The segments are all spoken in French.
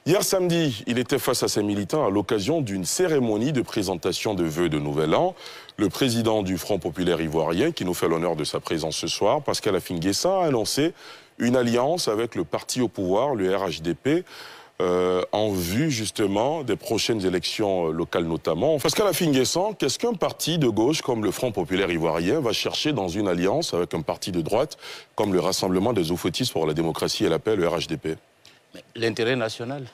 Hier samedi, il était face à ses militants à l'occasion d'une cérémonie de présentation de vœux de Nouvel An. Le président du Front populaire ivoirien, qui nous fait l'honneur de sa présence ce soir, Pascal Affi N'Guessan, a annoncé une alliance avec le parti au pouvoir, le RHDP, en vue justement des prochaines élections locales notamment. Pascal Affi N'Guessan, qu'est-ce qu'un parti de gauche comme le Front populaire ivoirien va chercher dans une alliance avec un parti de droite comme le Rassemblement des Oufouettistes pour la démocratie et la paix, le RHDP? L'intérêt national,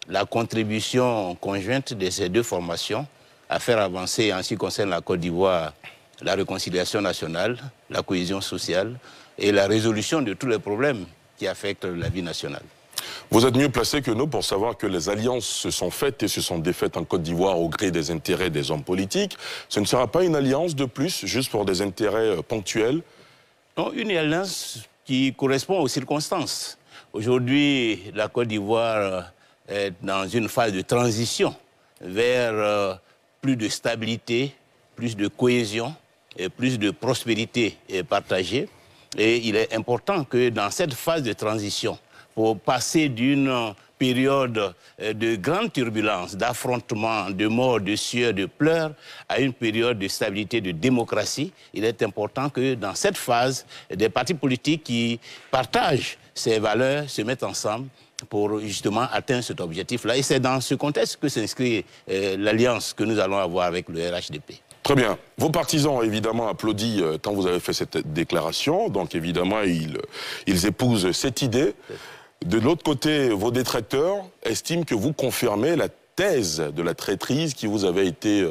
la contribution conjointe de ces deux formations à faire avancer en ce qui concerne la Côte d'Ivoire la réconciliation nationale, la cohésion sociale et la résolution de tous les problèmes qui affectent la vie nationale. Vous êtes mieux placé que nous pour savoir que les alliances se sont faites et se sont défaites en Côte d'Ivoire au gré des intérêts des hommes politiques. Ce ne sera pas une alliance de plus, juste pour des intérêts ponctuels? Non, une alliance qui correspond aux circonstances. Aujourd'hui, la Côte d'Ivoire est dans une phase de transition vers plus de stabilité, plus de cohésion et plus de prospérité partagée. Et il est important que dans cette phase de transition, pour passer d'une période de grande turbulence, d'affrontements, de morts, de sueur, de pleurs, à une période de stabilité, de démocratie, il est important que dans cette phase, des partis politiques qui partagent ces valeurs se mettent ensemble pour justement atteindre cet objectif-là. Et c'est dans ce contexte que s'inscrit l'alliance que nous allons avoir avec le RHDP. Très bien. Vos partisans ont évidemment applaudi quand vous avez fait cette déclaration. Donc évidemment, ils épousent cette idée. De l'autre côté, vos détracteurs estiment que vous confirmez la thèse de la traîtrise qui vous avait été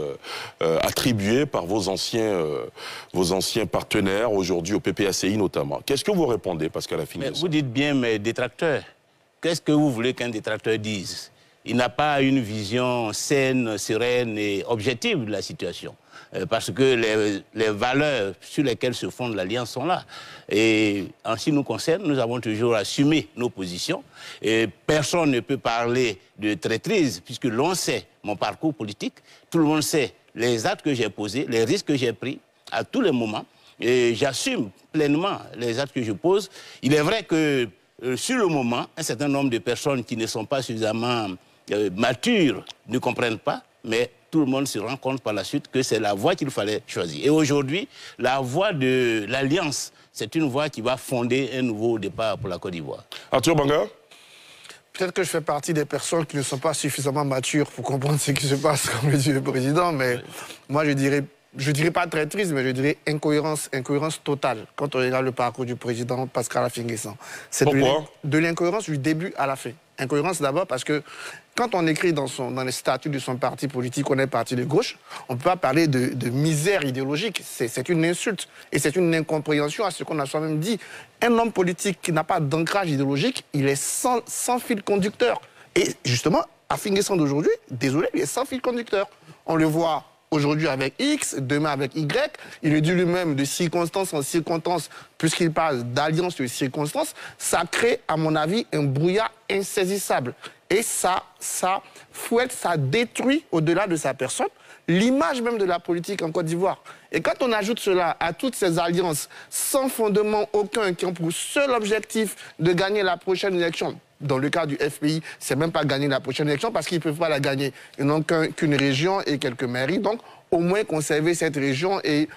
attribuée par vos anciens partenaires, aujourd'hui au PPACI notamment. Qu'est-ce que vous répondez, Pascal Affi N'Guessan? Vous dites bien, mes détracteurs. Qu'est-ce que vous voulez qu'un détracteur dise? Il n'a pas une vision saine, sereine et objective de la situation. Parce que les valeurs sur lesquelles se fonde l'Alliance sont là. Et en ce qui nous concerne, nous avons toujours assumé nos positions. Et personne ne peut parler de traîtrise, puisque l'on sait mon parcours politique, tout le monde sait les actes que j'ai posés, les risques que j'ai pris à tous les moments. Et j'assume pleinement les actes que je pose. Il est vrai que sur le moment, un certain nombre de personnes qui ne sont pas suffisamment matures ne comprennent pas, mais tout le monde se rend compte par la suite que c'est la voie qu'il fallait choisir. Et aujourd'hui, la voie de l'Alliance, c'est une voie qui va fonder un nouveau départ pour la Côte d'Ivoire. Arthur Banga? Peut-être que je fais partie des personnes qui ne sont pas suffisamment matures pour comprendre ce qui se passe, comme le dit le président, mais moi je dirais pas traîtrise, mais je dirais incohérence totale quand on regarde le parcours du président Pascal Affi N'Guessan. Pourquoi? De l'incohérence du début à la fin. Incohérence d'abord parce que quand on écrit dans les statuts de son parti politique, on est parti de gauche, on ne peut pas parler de misère idéologique. C'est une insulte et c'est une incompréhension à ce qu'on a soi-même dit. Un homme politique qui n'a pas d'ancrage idéologique, il est sans fil conducteur. Et justement, Affi N'Guessan d'aujourd'hui, désolé, il est sans fil conducteur. On le voit aujourd'hui avec X, demain avec Y. Il le dit lui-même de circonstance en circonstance, puisqu'il parle d'alliance de circonstances. Ça crée, à mon avis, un brouillard insaisissable. Et ça fouette, ça détruit, au-delà de sa personne, l'image même de la politique en Côte d'Ivoire. Et quand on ajoute cela à toutes ces alliances sans fondement aucun, qui ont pour seul objectif de gagner la prochaine élection, dans le cas du FPI, c'est même pas gagner la prochaine élection parce qu'ils ne peuvent pas la gagner. Ils n'ont qu'une région et quelques mairies. Donc, au moins conserver cette région et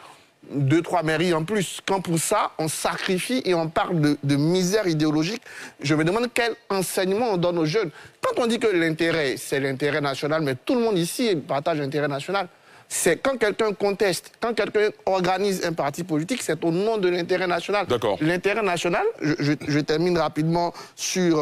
2-3 mairies en plus. Quand pour ça, on sacrifie et on parle de misère idéologique, je me demande quel enseignement on donne aux jeunes. Quand on dit que l'intérêt, c'est l'intérêt national, mais tout le monde ici partage l'intérêt national. C'est quand quelqu'un conteste, quand quelqu'un organise un parti politique, c'est au nom de l'intérêt national. D'accord. L'intérêt national, je termine rapidement sur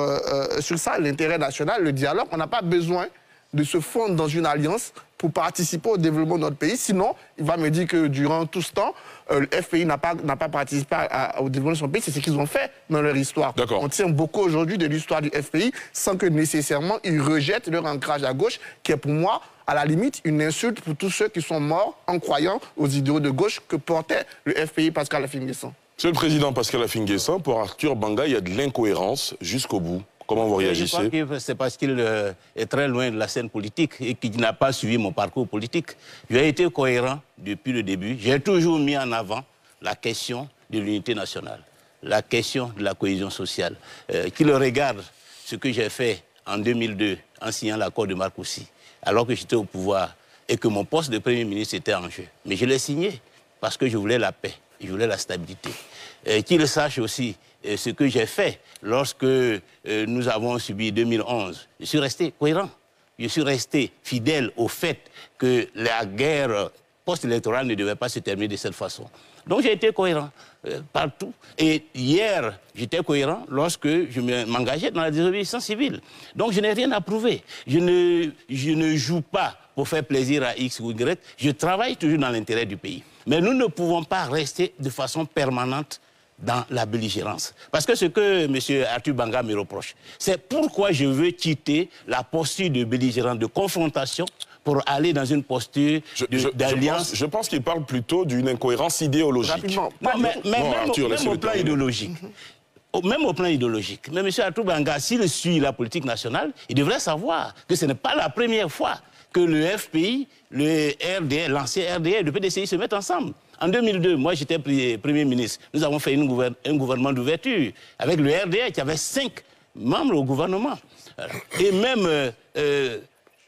ça, l'intérêt national, le dialogue, on n'a pas besoin de se fondre dans une alliance pour participer au développement de notre pays. Sinon, il va me dire que durant tout ce temps, le FPI n'a pas participé au développement de son pays. C'est ce qu'ils ont fait dans leur histoire. On tient beaucoup aujourd'hui de l'histoire du FPI sans que nécessairement ils rejettent leur ancrage à gauche, qui est pour moi, à la limite, une insulte pour tous ceux qui sont morts en croyant aux idéaux de gauche que portait le FPI Pascal Affi N'Guessan. Monsieur le Président Pascal Affi N'Guessan, pour Arthur Banga, il y a de l'incohérence jusqu'au bout. Comment vous réagissez? Je crois que c'est parce qu'il est très loin de la scène politique et qu'il n'a pas suivi mon parcours politique. J'ai été cohérent depuis le début. J'ai toujours mis en avant la question de l'unité nationale, la question de la cohésion sociale. Qu'il regarde ce que j'ai fait en 2002 en signant l'accord de Marcoussis, alors que j'étais au pouvoir et que mon poste de Premier ministre était en jeu. Mais je l'ai signé parce que je voulais la paix, je voulais la stabilité. Qu'il sache aussi ce que j'ai fait lorsque nous avons subi 2011. Je suis resté cohérent. Je suis resté fidèle au fait que la guerre post-électorale ne devait pas se terminer de cette façon. Donc j'ai été cohérent partout. Et hier, j'étais cohérent lorsque je m'engageais dans la désobéissance civile. Donc je n'ai rien à prouver. Je ne joue pas pour faire plaisir à X ou Y. Je travaille toujours dans l'intérêt du pays. Mais nous ne pouvons pas rester de façon permanente dans la belligérance. Parce que ce que M. Arthur Banga me reproche, c'est pourquoi je veux quitter la posture de belligérance, de confrontation, pour aller dans une posture d'alliance. Je pense qu'il parle plutôt d'une incohérence idéologique. Rapidement. Non, même au plan idéologique. Même au plan idéologique. Mais M. Arthur Banga, s'il suit la politique nationale, il devrait savoir que ce n'est pas la première fois que le FPI, le RDR, l'ancien RDR et le PDCI se mettent ensemble. En 2002, moi j'étais Premier ministre. Nous avons fait un gouvernement d'ouverture avec le RDR qui avait 5 membres au gouvernement. Et même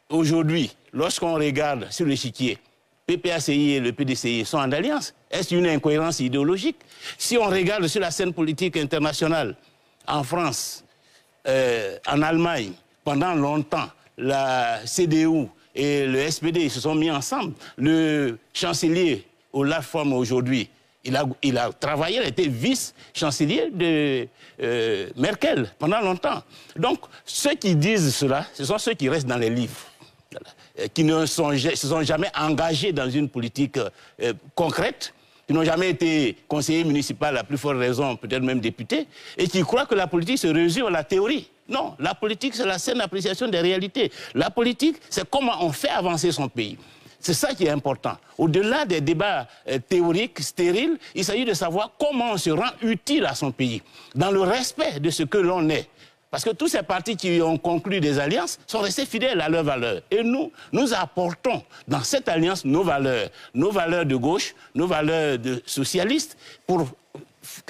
aujourd'hui, lorsqu'on regarde sur l'échiquier, PPACI et le PDCI sont en alliance. Est-ce une incohérence idéologique? Si on regarde sur la scène politique internationale, en France, en Allemagne, pendant longtemps, la CDU et le SPD se sont mis ensemble. Le chancelier Olaf Scholz aujourd'hui, il a travaillé, il a été vice-chancelier de Merkel pendant longtemps. Donc, ceux qui disent cela, ce sont ceux qui restent dans les livres, qui ne se sont jamais engagés dans une politique concrète, qui n'ont jamais été conseillers municipaux, à la plus forte raison, peut-être même députés, et qui croient que la politique se résume à la théorie. Non, la politique, c'est la saine appréciation des réalités. La politique, c'est comment on fait avancer son pays. C'est ça qui est important. Au-delà des débats théoriques, stériles, il s'agit de savoir comment on se rend utile à son pays, dans le respect de ce que l'on est. Parce que tous ces partis qui ont conclu des alliances sont restés fidèles à leurs valeurs. Et nous apportons dans cette alliance nos valeurs de gauche, nos valeurs de socialistes, pour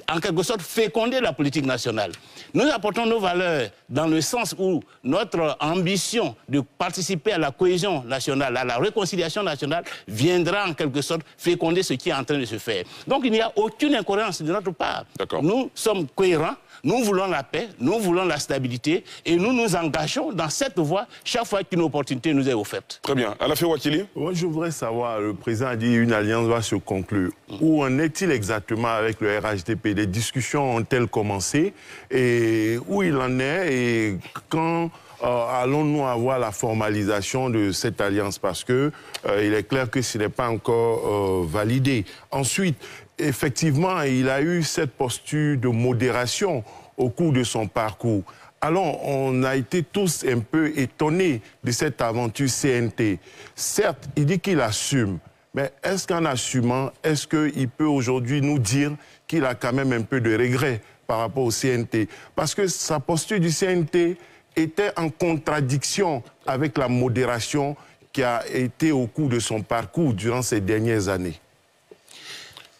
en quelque sorte féconder la politique nationale. Nous apportons nos valeurs dans le sens où notre ambition de participer à la cohésion nationale, à la réconciliation nationale, viendra en quelque sorte féconder ce qui est en train de se faire. Donc il n'y a aucune incohérence de notre part. Nous sommes cohérents, nous voulons la paix, nous voulons la stabilité et nous nous engageons dans cette voie chaque fois qu'une opportunité nous est offerte. Très bien. Alafé Ouakili. Moi, je voudrais savoir, le président a dit qu'une alliance va se conclure. Où en est-il exactement avec le RHDP? Les discussions ont-elles commencé? Et où il en est? Et quand allons-nous avoir la formalisation de cette alliance? Parce que il est clair que ce n'est pas encore validé. Ensuite, effectivement, il a eu cette posture de modération au cours de son parcours. Alors, on a été tous un peu étonnés de cette aventure CNT. Certes, il dit qu'il assume, mais est-ce qu'en assumant, est-ce qu'il peut aujourd'hui nous dire qu'il a quand même un peu de regret par rapport au CNT? Parce que sa posture du CNT était en contradiction avec la modération qui a été au cours de son parcours durant ces dernières années.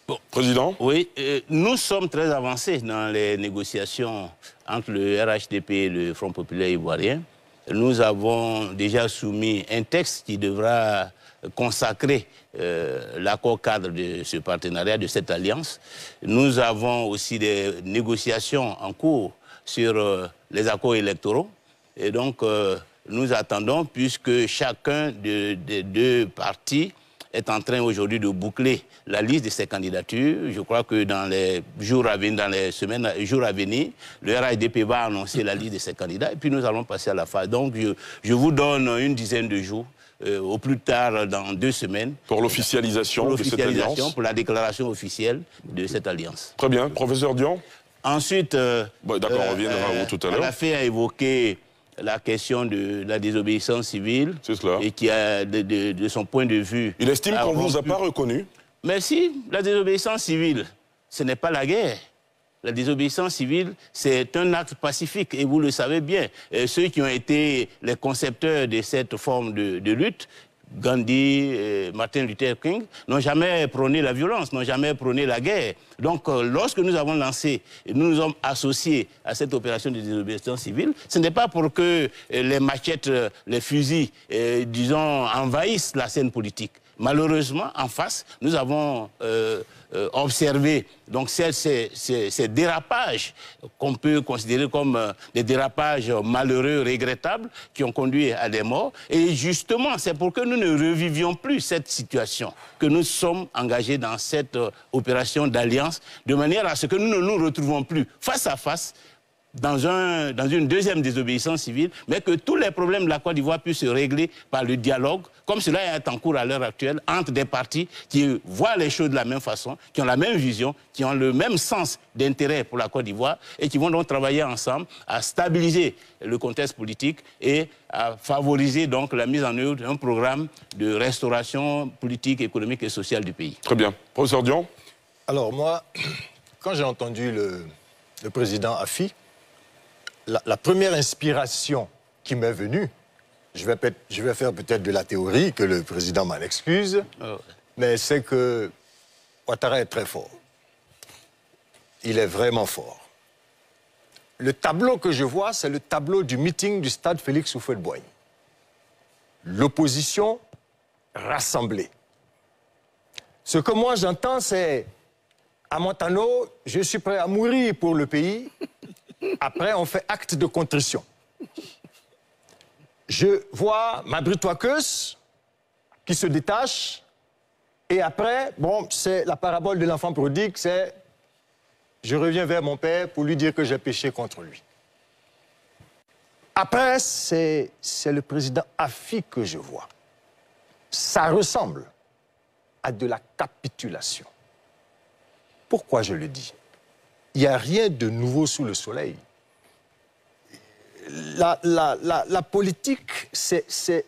Bon, Président? Oui, nous sommes très avancés dans les négociations entre le RHDP et le Front populaire ivoirien. Nous avons déjà soumis un texte qui devra consacrer l'accord cadre de ce partenariat, de cette alliance. Nous avons aussi des négociations en cours sur les accords électoraux. Et donc, nous attendons, puisque chacun des deux partis est en train aujourd'hui de boucler la liste de ses candidatures. Je crois que dans les jours à venir, dans les semaines, jours à venir, le RHDP va annoncer la liste de ses candidats et puis nous allons passer à la phase. Donc je vous donne une dizaine de jours, au plus tard dans 2 semaines. Pour l'officialisation de cette alliance. Pour la déclaration officielle de cette alliance. Très bien. Professeur Dion? Ensuite, d'accord, on reviendra à vous tout à l'heure. Alafé a évoqué la question de la désobéissance civile. C'est cela. Et qui a, de son point de vue... Il estime qu'on ne vous a pas reconnu. Mais si, la désobéissance civile, ce n'est pas la guerre. La désobéissance civile, c'est un acte pacifique, et vous le savez bien. Ceux qui ont été les concepteurs de cette forme de lutte Gandhi, Martin Luther King, n'ont jamais prôné la violence, n'ont jamais prôné la guerre. Donc, lorsque nous avons lancé, nous nous sommes associés à cette opération de désobéissance civile, ce n'est pas pour que les machettes, les fusils, disons, envahissent la scène politique. Malheureusement, en face, nous avons observé donc, ces dérapages qu'on peut considérer comme des dérapages malheureux, regrettables, qui ont conduit à des morts. Et justement, c'est pour que nous ne revivions plus cette situation que nous sommes engagés dans cette opération d'alliance, de manière à ce que nous ne nous retrouvons plus face à face dans une deuxième désobéissance civile, mais que tous les problèmes de la Côte d'Ivoire puissent se régler par le dialogue, comme cela est en cours à l'heure actuelle, entre des partis qui voient les choses de la même façon, qui ont la même vision, qui ont le même sens d'intérêt pour la Côte d'Ivoire et qui vont donc travailler ensemble à stabiliser le contexte politique et à favoriser donc la mise en œuvre d'un programme de restauration politique, économique et sociale du pays. Très bien. Professeur Dion? Alors moi, quand j'ai entendu le président Afi, la première inspiration qui m'est venue, je vais faire peut-être de la théorie, que le président m'en excuse, mais c'est que Ouattara est très fort. Il est vraiment fort. Le tableau que je vois, c'est le tableau du meeting du stade Félix Houphouët-Boigny. L'opposition rassemblée. Ce que moi j'entends, c'est à Montano, je suis prêt à mourir pour le pays. Après, on fait acte de contrition. Je vois Mabry Touakeus qui se détache. Et après, bon, c'est la parabole de l'enfant prodigue, c'est je reviens vers mon père pour lui dire que j'ai péché contre lui. Après, c'est le président Afi que je vois. Ça ressemble à de la capitulation. Pourquoi je le dis? Il n'y a rien de nouveau sous le soleil. La politique, le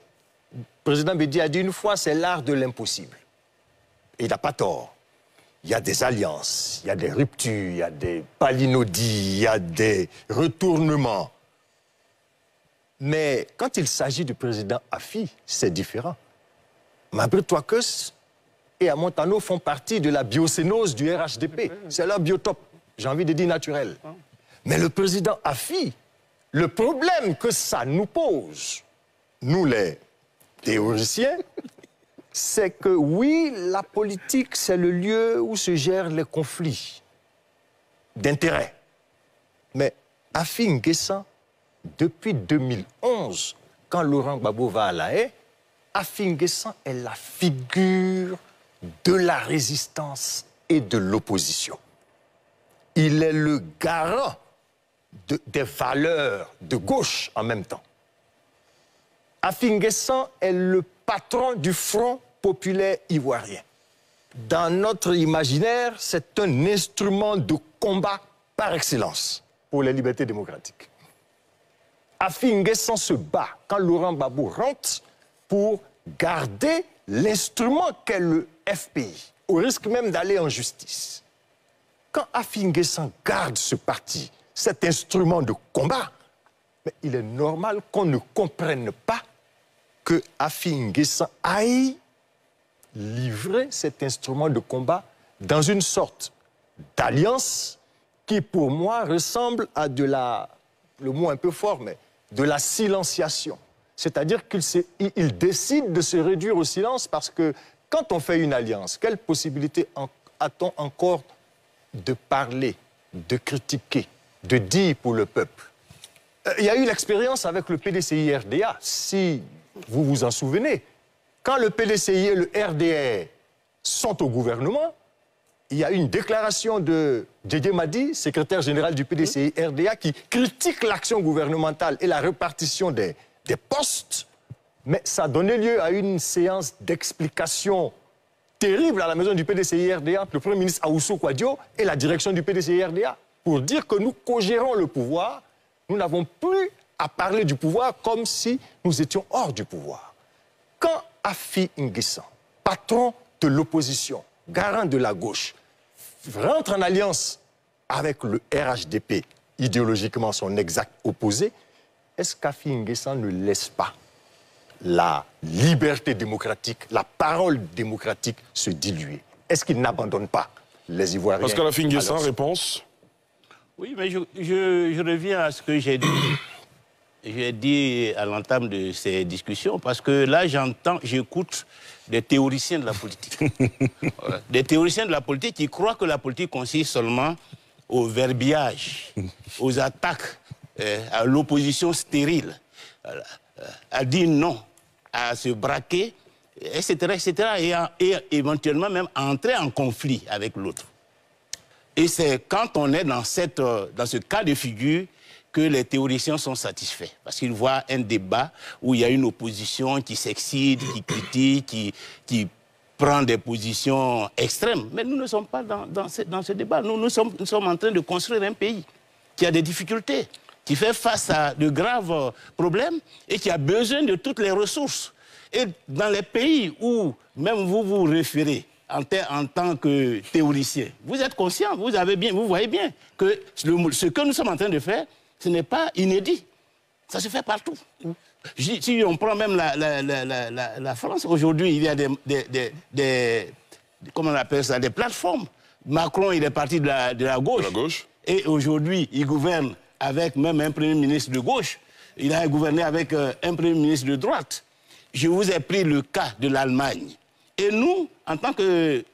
président Bédi a dit une fois, c'est l'art de l'impossible. Et il n'a pas tort. Il y a des alliances, il y a des ruptures, il y a des palinodies, il y a des retournements. Mais quand il s'agit du président Afi, c'est différent. Mabry Touakeus et Amontano font partie de la biocénose du RHDP. C'est leur biotope. J'ai envie de dire naturel. Mais le président Afi, le problème que ça nous pose, nous les théoriciens, c'est que oui, la politique, c'est le lieu où se gèrent les conflits d'intérêts. Mais Afi N'Guessan, depuis 2011, quand Laurent Gbagbo va à La Haye, Afi N'Guessan est la figure de la résistance et de l'opposition. Il est le garant des valeurs de gauche en même temps. Afi N'Guessan est le patron du Front populaire ivoirien. Dans notre imaginaire, c'est un instrument de combat par excellence pour les libertés démocratiques. Afi N'Guessan se bat quand Laurent Gbagbo rentre pour garder l'instrument qu'est le FPI, au risque même d'aller en justice. Quand Afi N'Guessan garde ce parti, cet instrument de combat, mais il est normal qu'on ne comprenne pas que Afi N'Guessan aille livrer cet instrument de combat dans une sorte d'alliance qui, pour moi, ressemble à de la, le mot un peu fort, mais de la silenciation. C'est-à-dire qu'il décide de se réduire au silence parce que quand on fait une alliance, quelle possibilité a-t-on encore de parler, de critiquer, de dire pour le peuple? Il y a eu l'expérience avec le PDCI-RDA, si vous vous en souvenez. Quand le PDCI et le RDR sont au gouvernement, il y a une déclaration de Djedje Madi, secrétaire général du PDCI-RDA, qui critique l'action gouvernementale et la répartition des postes, mais ça a donné lieu à une séance d'explication terrible à la maison du PDCI-RDA entre le Premier ministre Aoussou Kouadio et la direction du PDCI-RDA pour dire que nous co-gérons le pouvoir, nous n'avons plus à parler du pouvoir comme si nous étions hors du pouvoir. Quand Afi N'Guessan, patron de l'opposition, garant de la gauche, rentre en alliance avec le RHDP, idéologiquement son exact opposé, est-ce qu'Afi N'Guessan ne laisse pas la liberté démocratique, la parole démocratique se diluer? Est-ce qu'ils n'abandonnent pas les Ivoiriens? Pascal Affi-N'Guessan, réponse? Oui, mais je reviens à ce que j'ai dit. J'ai dit à l'entame de ces discussions, parce que là, j'écoute des théoriciens de la politique. Des théoriciens de la politique qui croient que la politique consiste seulement au verbiage, aux attaques, à l'opposition stérile, à dire non, à se braquer, etc., et éventuellement même à entrer en conflit avec l'autre. Et c'est quand on est dans ce cas de figure que les théoriciens sont satisfaits. Parce qu'ils voient un débat où il y a une opposition qui s'excite, qui critique, qui prend des positions extrêmes. Mais nous ne sommes pas dans ce débat. Nous sommes en train de construire un pays qui a des difficultés, qui fait face à de graves problèmes et qui a besoin de toutes les ressources. Et dans les pays où même vous vous référez en tant que théoricien, vous êtes conscient, vous voyez bien que ce que nous sommes en train de faire, ce n'est pas inédit. Ça se fait partout. Si on prend même la France, aujourd'hui, il y a comment on appelle ça, des plateformes. Macron, il est parti de la gauche. Et aujourd'hui, il gouverne avec même un Premier ministre de gauche. Il a gouverné avec un Premier ministre de droite. Je vous ai pris le cas de l'Allemagne. Et nous, en tant que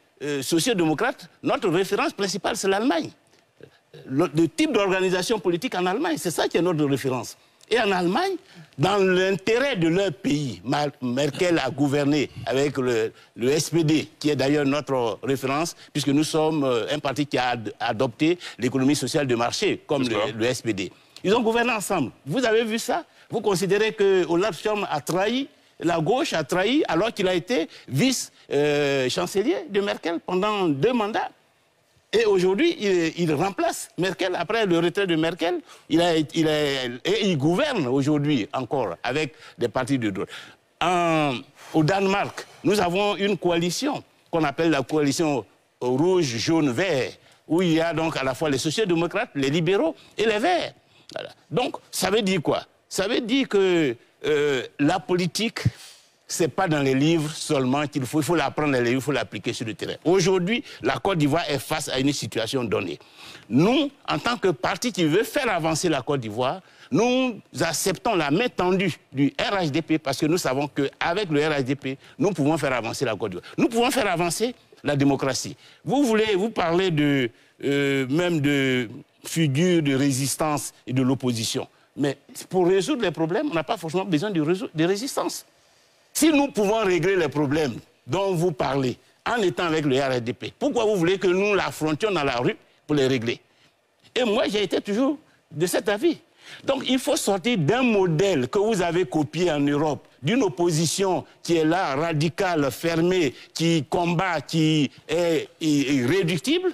sociodémocrates, notre référence principale, c'est l'Allemagne. Le type d'organisation politique en Allemagne, c'est ça qui est notre référence. Et en Allemagne, dans l'intérêt de leur pays, Merkel a gouverné avec le SPD, qui est d'ailleurs notre référence, puisque nous sommes un parti qui a adopté l'économie sociale de marché, comme le SPD. Ils ont gouverné ensemble. Vous avez vu ça? Vous considérez que Olaf Scholz a trahi, la gauche a trahi, alors qu'il a été vice-chancelier de Merkel pendant 2 mandats. Et aujourd'hui, il remplace Merkel. Après le retrait de Merkel, il gouverne aujourd'hui encore avec des partis de droite. Au Danemark, nous avons une coalition qu'on appelle la coalition rouge, jaune, vert, où il y a donc à la fois les sociaux-démocrates, les libéraux et les verts. Voilà. Donc, ça veut dire quoi? Ça veut dire que la politique, ce n'est pas dans les livres seulement qu'il faut. Il faut l'apprendre dans les livres, il faut l'appliquer sur le terrain. Aujourd'hui, la Côte d'Ivoire est face à une situation donnée. Nous, en tant que parti qui veut faire avancer la Côte d'Ivoire, nous acceptons la main tendue du RHDP parce que nous savons qu'avec le RHDP, nous pouvons faire avancer la Côte d'Ivoire. Nous pouvons faire avancer la démocratie. Vous parlez même de figures de résistance et de l'opposition. Mais pour résoudre les problèmes, on n'a pas forcément besoin de résistance. Si nous pouvons régler les problèmes dont vous parlez en étant avec le RHDP, pourquoi vous voulez que nous l'affrontions dans la rue pour les régler? Et moi, j'ai été toujours de cet avis. Donc, il faut sortir d'un modèle que vous avez copié en Europe, d'une opposition qui est là, radicale, fermée, qui combat, qui est irréductible,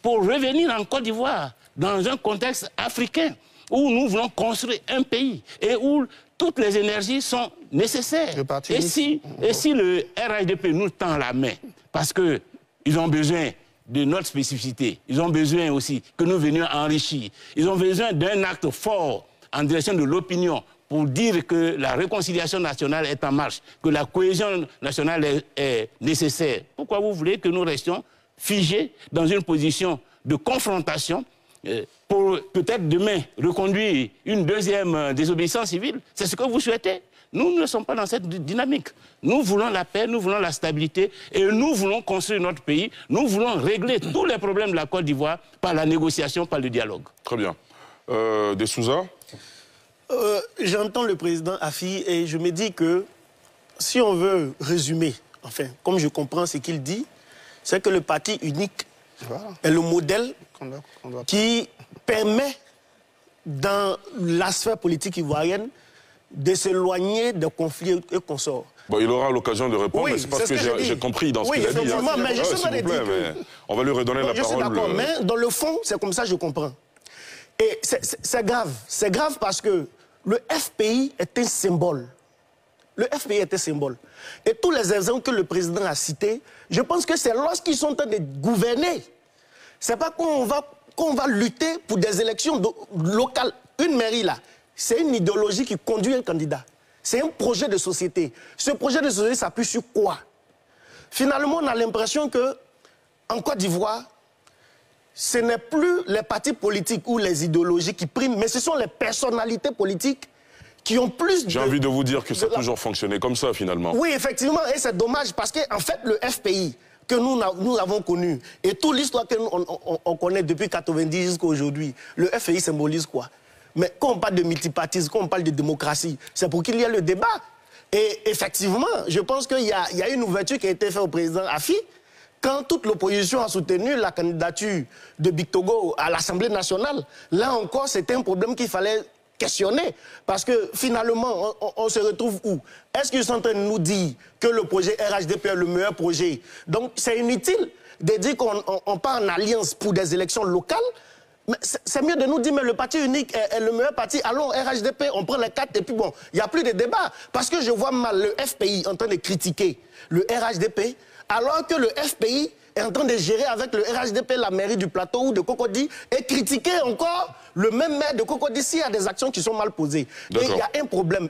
pour revenir en Côte d'Ivoire, dans un contexte africain, où nous voulons construire un pays et où toutes les énergies sont nécessaires. Et si le RHDP nous tend la main, parce qu'ils ont besoin de notre spécificité, ils ont besoin aussi que nous venions enrichir, ils ont besoin d'un acte fort en direction de l'opinion pour dire que la réconciliation nationale est en marche, que la cohésion nationale est nécessaire. Pourquoi vous voulez que nous restions figés dans une position de confrontation pour peut-être demain reconduire une deuxième désobéissance civile? C'est ce que vous souhaitez? Nous ne sommes pas dans cette dynamique. Nous voulons la paix, nous voulons la stabilité et nous voulons construire notre pays. Nous voulons régler tous les problèmes de la Côte d'Ivoire par la négociation, par le dialogue. Très bien. De Souza? J'entends le président Affi et je me dis que si on veut résumer, enfin, comme je comprends ce qu'il dit, c'est que le parti unique est le modèle qui permet, dans la sphère politique ivoirienne, de s'éloigner des conflits et consorts. Bon, il aura l'occasion de répondre, oui, mais c'est parce que j'ai compris dans ce qu'il a dit. Oui, effectivement, mais je sais pas dire que... On va lui redonner la parole. Je suis d'accord, mais dans le fond, c'est comme ça que je comprends. Et c'est grave. C'est grave parce que le FPI est un symbole. Le FPI est un symbole. Et tous les exemples que le président a cités, je pense que c'est lorsqu'ils sont en train de gouverner. C'est pas qu'on va lutter pour des élections locales. Une mairie, là, c'est une idéologie qui conduit un candidat. C'est un projet de société. Ce projet de société s'appuie sur quoi? Finalement, on a l'impression que en Côte d'Ivoire, ce n'est plus les partis politiques ou les idéologies qui priment, mais ce sont les personnalités politiques qui ont plus de... J'ai envie de vous dire que ça a toujours fonctionné comme ça, finalement. Oui, effectivement, et c'est dommage parce qu'en fait, le FPI que nous avons connu, et toute l'histoire que on connaît depuis 90 jusqu'à aujourd'hui, le FPI symbolise quoi? Mais quand on parle de multipartisme, quand on parle de démocratie, c'est pour qu'il y ait le débat. Et effectivement, je pense qu'il y a une ouverture qui a été faite au président Afi, quand toute l'opposition a soutenu la candidature de Bictogo à l'Assemblée nationale. Là encore, c'était un problème qu'il fallait questionner. Parce que finalement, on se retrouve où? Est-ce qu'ils sont en train de nous dire que le projet RHDP est le meilleur projet? Donc c'est inutile de dire qu'on part en alliance pour des élections locales. Mais c'est mieux de nous dire, mais le parti unique est le meilleur parti. Allons, RHDP, on prend les 4 et puis bon, il n'y a plus de débat. Parce que je vois mal le FPI en train de critiquer le RHDP, alors que le FPI est en train de gérer avec le RHDP la mairie du Plateau ou de Cocody et critiquer encore le même maire de Cocody s'il y a des actions qui sont mal posées. Et il y a un problème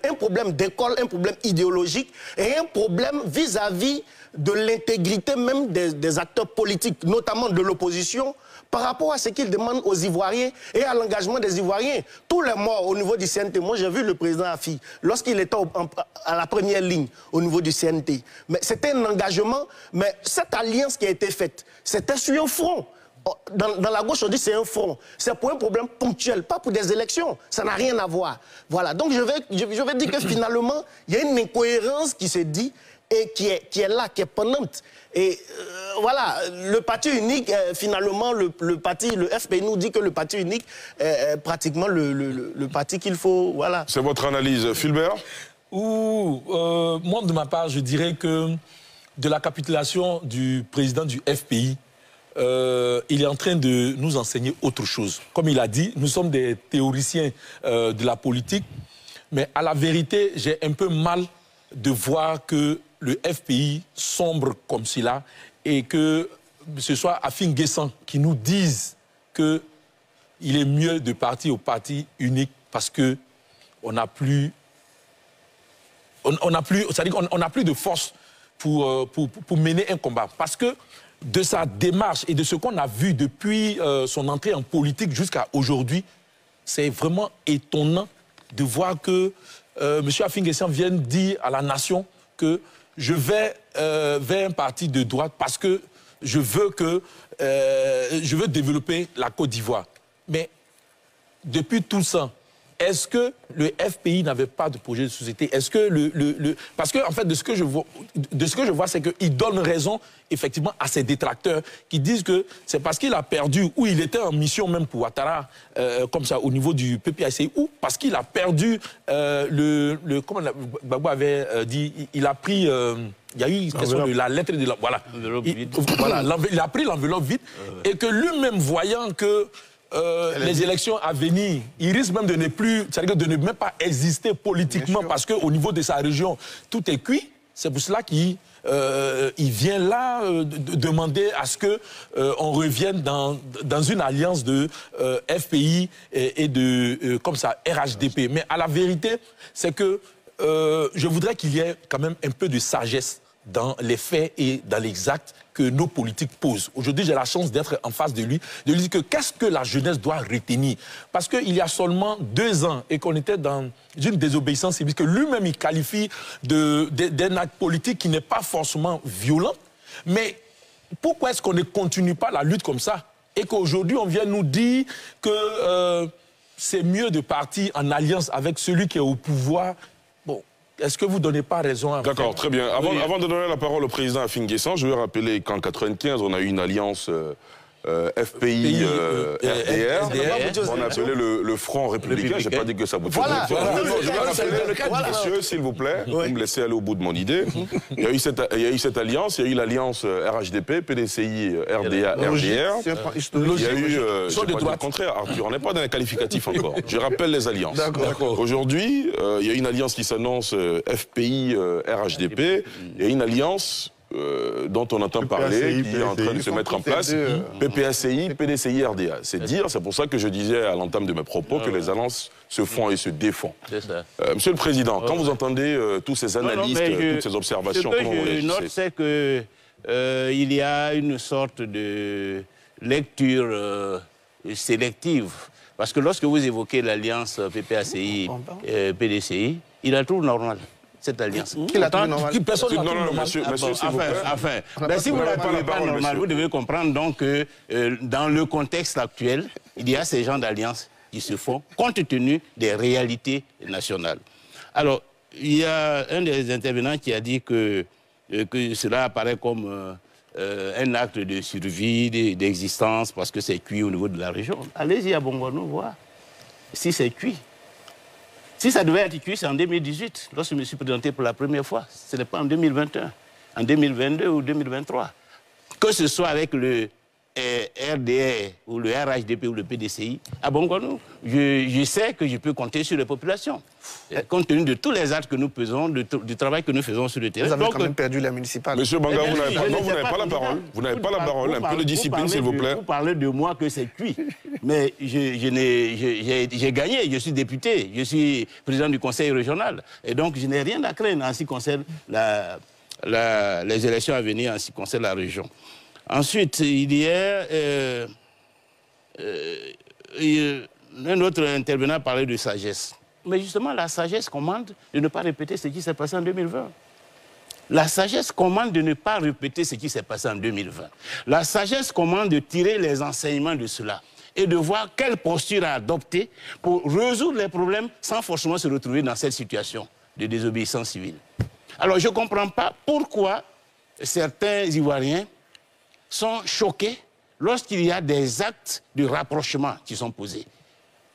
d'école, un problème idéologique et un problème vis-à-vis de l'intégrité même des acteurs politiques, notamment de l'opposition, par rapport à ce qu'ils demandent aux Ivoiriens et à l'engagement des Ivoiriens. Tous les mois, au niveau du CNT, moi j'ai vu le président Afi, lorsqu'il était à la première ligne au niveau du CNT. Mais c'était un engagement, mais cette alliance qui a été faite, c'était sur un front. Dans la gauche, on dit c'est un front. C'est pour un problème ponctuel, pas pour des élections. Ça n'a rien à voir. Voilà, donc je vais dire que finalement, il y a une incohérence qui se dit et qui est là, qui est pendante. Et voilà, le parti unique, finalement, le FPI nous dit que le parti unique est pratiquement le parti qu'il faut, voilà. C'est votre analyse, Fulbert? Moi, de ma part, je dirais que de la capitulation du président du FPI, il est en train de nous enseigner autre chose. Comme il a dit, nous sommes des théoriciens de la politique, mais à la vérité, j'ai un peu mal de voir que le FPI sombre comme cela et que ce soit Afin Guessan qui nous dise qu'il est mieux de partir au parti unique parce que on n'a plus de force pour mener un combat. Parce que de sa démarche et de ce qu'on a vu depuis son entrée en politique jusqu'à aujourd'hui, c'est vraiment étonnant de voir que M. Afin Guessan vient dire à la nation que je vais vers un parti de droite parce que je veux développer la Côte d'Ivoire. Mais depuis tout ça, est-ce que le FPI n'avait pas de projet de société? Est-ce que parce que en fait de ce que je vois, c'est qu'il donne raison effectivement à ses détracteurs qui disent que c'est parce qu'il a perdu ou il était en mission même pour Ouattara comme ça au niveau du PPAC ou parce qu'il a perdu comment Gbagbo avait dit, il a pris il y a eu une question de la lettre de la... Voilà. Il a pris l'enveloppe vide et que lui-même voyant que les élections à venir, il risque même de ne plus, c'est-à-dire de ne même pas exister politiquement parce qu'au niveau de sa région, tout est cuit. C'est pour cela qu'il vient là demander à ce qu'on revienne dans une alliance de FPI et de comme ça, RHDP. Mais à la vérité, c'est que je voudrais qu'il y ait quand même un peu de sagesse dans les faits et dans les actes que nos politiques posent. Aujourd'hui, j'ai la chance d'être en face de lui dire que qu'est-ce que la jeunesse doit retenir? Parce qu'il y a seulement 2 ans et qu'on était dans une désobéissance civile que lui-même il qualifie d'un acte politique qui n'est pas forcément violent. Mais pourquoi est-ce qu'on ne continue pas la lutte comme ça? Et qu'aujourd'hui, on vient nous dire que c'est mieux de partir en alliance avec celui qui est au pouvoir. Bon. Est-ce que vous ne donnez pas raison à... D'accord, très bien. Avant de donner la parole au président Afin Guessan, je vais rappeler qu'en 1995, on a eu une alliance FPI, RDR, on appelait le Front Républicain. Je n'ai pas dit que ça vous... Voilà. Je vais rappeler, monsieur, s'il vous plaît, vous me laissez aller au bout de mon idée. Il y a eu cette alliance, il y a eu l'alliance RHDP, PDCI, RDA, RDR. Il y a eu, le contraire, Arthur, on n'est pas dans les qualificatifs encore. Je rappelle les alliances. Aujourd'hui, il y a une alliance qui s'annonce FPI, RHDP, il y a une alliance dont on entend parler, qui est en train de se mettre en place, PPACI, PDCI, RDA. C'est pour ça que je disais à l'entame de mes propos que les alliances se font et se défont. Monsieur le Président, quand vous entendez tous ces analystes, toutes ces observations, comment vous réagissez? Ce que je note, c'est qu'il y a une sorte de lecture sélective. Parce que lorsque vous évoquez l'alliance PPACI-PDCI, il la trouve normale, cette alliance. Qui la trouve normale? Personne non, non, monsieur, si vous ne la trouvez pas normale, vous devez comprendre donc que dans le contexte actuel, il y a ces genres d'alliances qui se font compte tenu des réalités nationales. Alors, il y a un des intervenants qui a dit que cela apparaît comme un acte de survie, d'existence, parce que c'est cuit au niveau de la région. Allez-y à Bongonou voir si c'est cuit. Si ça devait être cuit, c'est en 2018, lorsque je me suis présenté pour la première fois. Ce n'est pas en 2021, en 2022 ou 2023. Que ce soit avec le RDR ou le RHDP ou le PDCI, à Bongonou, je sais que je peux compter sur les populations. Compte tenu de tous les actes que nous faisons, du travail que nous faisons sur le terrain. Vous avez quand même perdu la municipale. Monsieur Banga, vous n'avez pas la parole. Vous n'avez pas la parole. Un peu de discipline, s'il vous plaît. Vous parlez de moi que c'est cuit. Mais j'ai gagné. Je suis député. Je suis président du conseil régional. Et donc, je n'ai rien à craindre en ce qui concerne les élections à venir, en ce qui concerne la région. Ensuite, il y a un autre intervenant parlait de sagesse. Mais justement, la sagesse commande de ne pas répéter ce qui s'est passé en 2020. La sagesse commande de ne pas répéter ce qui s'est passé en 2020. La sagesse commande de tirer les enseignements de cela et de voir quelle posture à adopter pour résoudre les problèmes sans forcément se retrouver dans cette situation de désobéissance civile. Alors, je ne comprends pas pourquoi certains Ivoiriens sont choqués lorsqu'il y a des actes de rapprochement qui sont posés.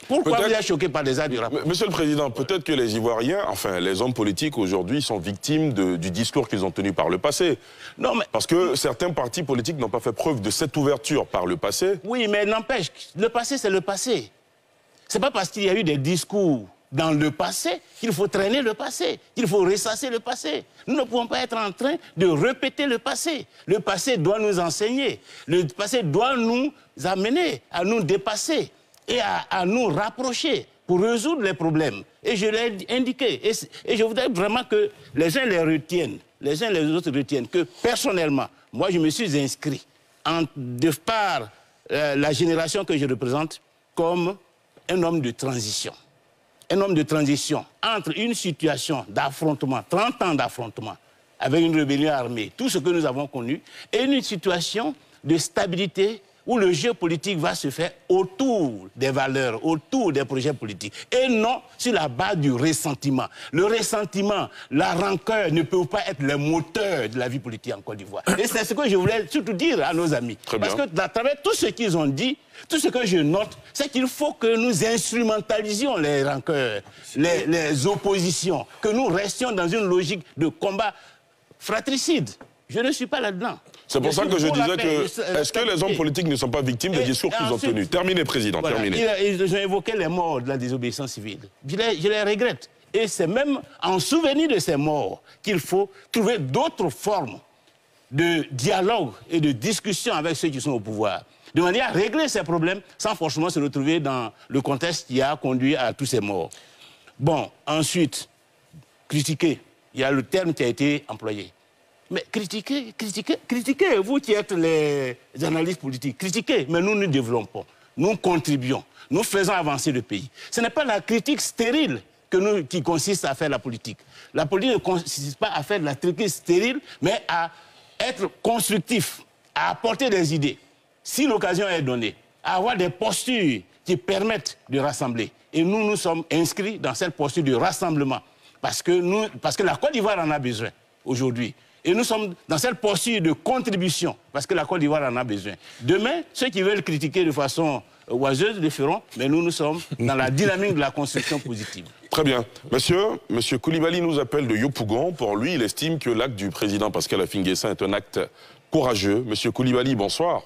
Pourquoi vous êtes choqués par des actes de rapprochement? Monsieur le Président, peut-être que les Ivoiriens, enfin les hommes politiques aujourd'hui, sont victimes du discours qu'ils ont tenu par le passé. Non, mais... Parce que certains partis politiques n'ont pas fait preuve de cette ouverture par le passé. Oui, mais n'empêche, le passé, c'est le passé. C'est pas parce qu'il y a eu des discours dans le passé qu'il faut traîner le passé, qu'il faut ressasser le passé. Nous ne pouvons pas être en train de répéter le passé. Le passé doit nous enseigner. Le passé doit nous amener à nous dépasser et à nous rapprocher pour résoudre les problèmes. Et je l'ai indiqué. Et je voudrais vraiment que les uns les retiennent, les uns les autres retiennent, que personnellement, moi je me suis inscrit de par la génération que je représente comme un homme de transition. Un homme de transition entre une situation d'affrontement, 30 ans d'affrontement, avec une rébellion armée, tout ce que nous avons connu, et une situation de stabilité où le jeu politique va se faire autour des valeurs, autour des projets politiques, et non sur la base du ressentiment. Le ressentiment, la rancœur ne peuvent pas être le moteur de la vie politique en Côte d'Ivoire. Et c'est ce que je voulais surtout dire à nos amis. Parce que à travers tout ce qu'ils ont dit, tout ce que je note, c'est qu'il faut que nous instrumentalisions les rancœurs, les oppositions, que nous restions dans une logique de combat fratricide. Je ne suis pas là-dedans. C'est pour ça que je disais que... Est-ce que les hommes politiques ne sont pas victimes des discours qu'ils ont tenus? Terminez, Président, terminez. Ils ont évoqué les morts de la désobéissance civile. Je les regrette. Et c'est même en souvenir de ces morts qu'il faut trouver d'autres formes de dialogue et de discussion avec ceux qui sont au pouvoir, de manière à régler ces problèmes sans forcément se retrouver dans le contexte qui a conduit à tous ces morts. Bon, ensuite, critiquer. Il y a le terme qui a été employé. Mais critiquez, vous qui êtes les analystes politiques, critiquez, mais nous nous développons, nous contribuons, nous faisons avancer le pays. Ce n'est pas la critique stérile qui consiste à faire la politique. La politique ne consiste pas à faire de la critique stérile, mais à être constructif, à apporter des idées, si l'occasion est donnée, à avoir des postures qui permettent de rassembler. Et nous, nous sommes inscrits dans cette posture de rassemblement, parce que la Côte d'Ivoire en a besoin aujourd'hui. Et nous sommes dans cette posture de contribution, parce que la Côte d'Ivoire en a besoin. Demain, ceux qui veulent critiquer de façon oiseuse le feront, mais nous sommes dans la dynamique de la construction positive. Très bien. Monsieur Koulibaly nous appelle de Yopougon. Pour lui, il estime que l'acte du président Pascal Affi-N'Guessan est un acte courageux. Monsieur Koulibaly, bonsoir.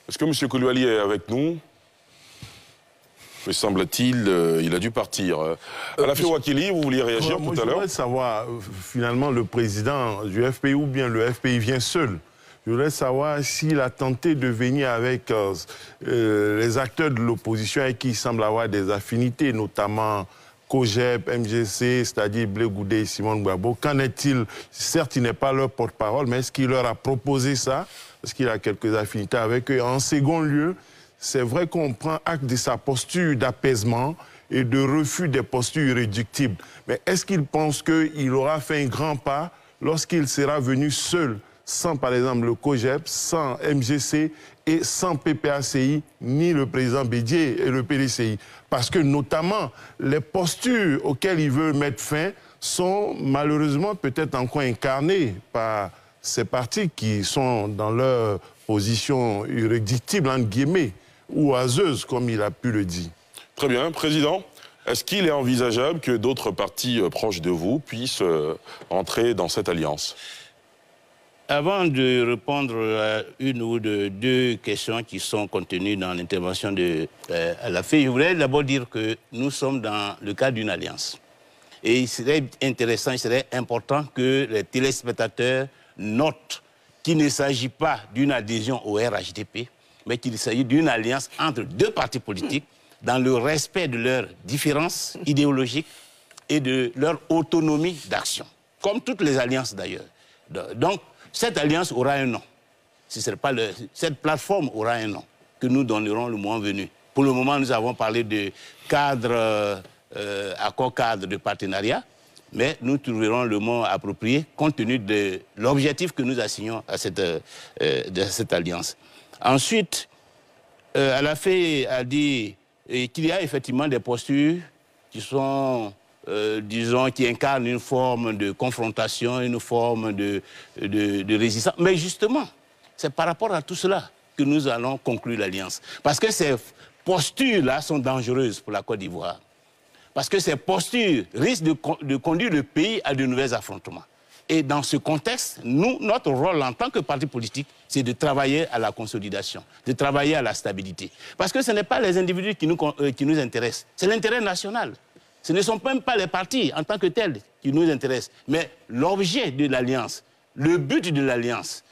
Est-ce que Monsieur Koulibaly est avec nous? Mais semble-t-il, il a dû partir. Alafi Wakili, vous vouliez réagir tout à l'heure? Je voudrais savoir, finalement, le président du FPI ou bien le FPI vient seul. Je voudrais savoir s'il a tenté de venir avec les acteurs de l'opposition avec qui il semble avoir des affinités, notamment COGEP, MGC, c'est-à-dire Blé Goudé et Simone Gbagbo. Qu'en est-il? Certes, il n'est pas leur porte-parole, mais est-ce qu'il leur a proposé ça? Est-ce qu'il a quelques affinités avec eux? En second lieu, c'est vrai qu'on prend acte de sa posture d'apaisement et de refus des postures irréductibles. Mais est-ce qu'il pense qu'il aura fait un grand pas lorsqu'il sera venu seul, sans par exemple le COGEP, sans MGC et sans PPACI, ni le président Bédié et le PDCI? Parce que notamment, les postures auxquelles il veut mettre fin sont malheureusement peut-être encore incarnées par ces partis qui sont dans leur position irréductible, entre guillemets, ou oiseuse, comme il a pu le dire. Très bien. Président, est-ce qu'il est envisageable que d'autres partis proches de vous puissent entrer dans cette alliance? Avant de répondre à une ou deux questions qui sont contenues dans l'intervention de Alafi, je voudrais d'abord dire que nous sommes dans le cadre d'une alliance. Et il serait intéressant, il serait important que les téléspectateurs notent qu'il ne s'agit pas d'une adhésion au RHDP, mais qu'il s'agit d'une alliance entre deux partis politiques dans le respect de leurs différences idéologiques et de leur autonomie d'action, comme toutes les alliances d'ailleurs. Donc, cette alliance aura un nom. Cette plateforme aura un nom que nous donnerons le moment venu. Pour le moment, nous avons parlé de cadre, accord cadre de partenariat, mais nous trouverons le mot approprié compte tenu de l'objectif que nous assignons à cette alliance. Ensuite, Alafi a dit qu'il y a effectivement des postures qui sont, disons, qui incarnent une forme de confrontation, une forme de résistance. Mais justement, c'est par rapport à tout cela que nous allons conclure l'alliance. Parce que ces postures-là sont dangereuses pour la Côte d'Ivoire. Parce que ces postures risquent de conduire le pays à de nouveaux affrontements. Et dans ce contexte, notre rôle en tant que parti politique, c'est de travailler à la consolidation, de travailler à la stabilité. Parce que ce n'est pas les individus qui nous intéressent, c'est l'intérêt national. Ce ne sont même pas les partis en tant que tels qui nous intéressent, mais l'objet de l'alliance, le but de l'alliance,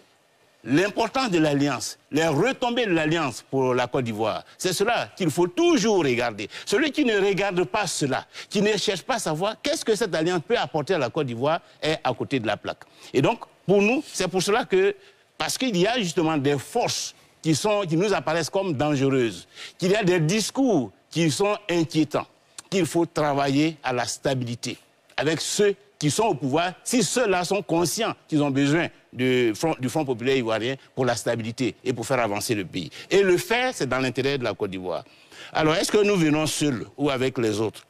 l'importance de l'alliance, les retombées de l'alliance pour la Côte d'Ivoire. C'est cela qu'il faut toujours regarder. Celui qui ne regarde pas cela, qui ne cherche pas à savoir qu'est-ce que cette alliance peut apporter à la Côte d'Ivoire, est à côté de la plaque. Et donc, pour nous, c'est pour cela que, parce qu'il y a justement des forces qui nous apparaissent comme dangereuses, qu'il y a des discours qui sont inquiétants, qu'il faut travailler à la stabilité avec ceux qui sont au pouvoir, si ceux-là sont conscients qu'ils ont besoin du Front populaire ivoirien pour la stabilité et pour faire avancer le pays. Et le faire, c'est dans l'intérêt de la Côte d'Ivoire. Alors, est-ce que nous venons seuls ou avec les autres?